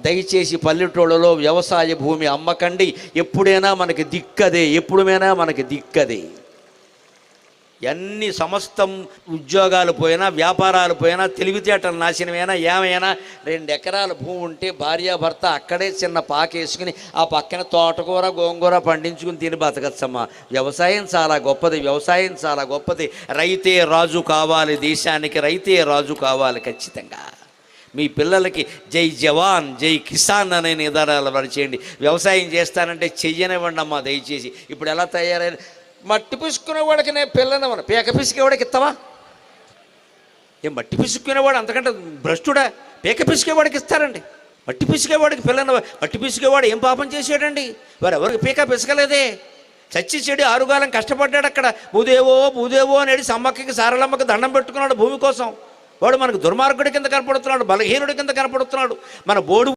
దయచేసి పల్లెటూళ్ళలో వ్యవసాయ భూమి అమ్మకండి. ఎప్పుడైనా మనకి దిక్కదే, ఎప్పుడైనా మనకి దిక్కదే. ఎన్ని సమస్తం ఉద్యోగాలు పోయినా, వ్యాపారాలు పోయినా, తెలివితేటలు నాశనమైనా, ఏమైనా 2 ఎకరాల భూమి ఉంటే భార్యాభర్త అక్కడే చిన్న పాకేసుకుని ఆ పక్కన తోటకూర గోంగూర పండించుకుని తిని బతకచ్చమ్మా. వ్యవసాయం చాలా గొప్పది, వ్యవసాయం చాలా గొప్పది. రైతే రాజు కావాలి, దేశానికి రైతే రాజు కావాలి ఖచ్చితంగా. మీ పిల్లలకి జై జవాన్ జై కిసాన్ అనే నిదానాలు పరిచేయండి. వ్యవసాయం చేస్తానంటే చెయ్యనివ్వండి అమ్మా దయచేసి. ఇప్పుడు ఎలా తయారైన మట్టి పిసుకునేవాడికి నేను పిల్లనవను, పీక పిసికేవాడికి ఇస్తావా? ఏం మట్టి పిసుకునేవాడు అంతకంటే భ్రష్టుడా? పీక పిసికేవాడికి ఇస్తారండి. మట్టి పిసికేవాడికి పిల్లన, మట్టి పిసికేవాడు ఏం పాపం చేసాడండి? వారు ఎవరికి పీక పిసకలేదే. చచ్చి చెడి ఆరుగాలం కష్టపడ్డాడు అక్కడ. భూదేవో భూదేవో అనేది సమ్మక్కకి సారలమ్మకి దండం పెట్టుకున్నాడు భూమి కోసం. వాడు మనకు దుర్మార్గుడి కింద కనపడుతున్నాడు, బలహీనుడి కింద కనపడుతున్నాడు. మన బోడు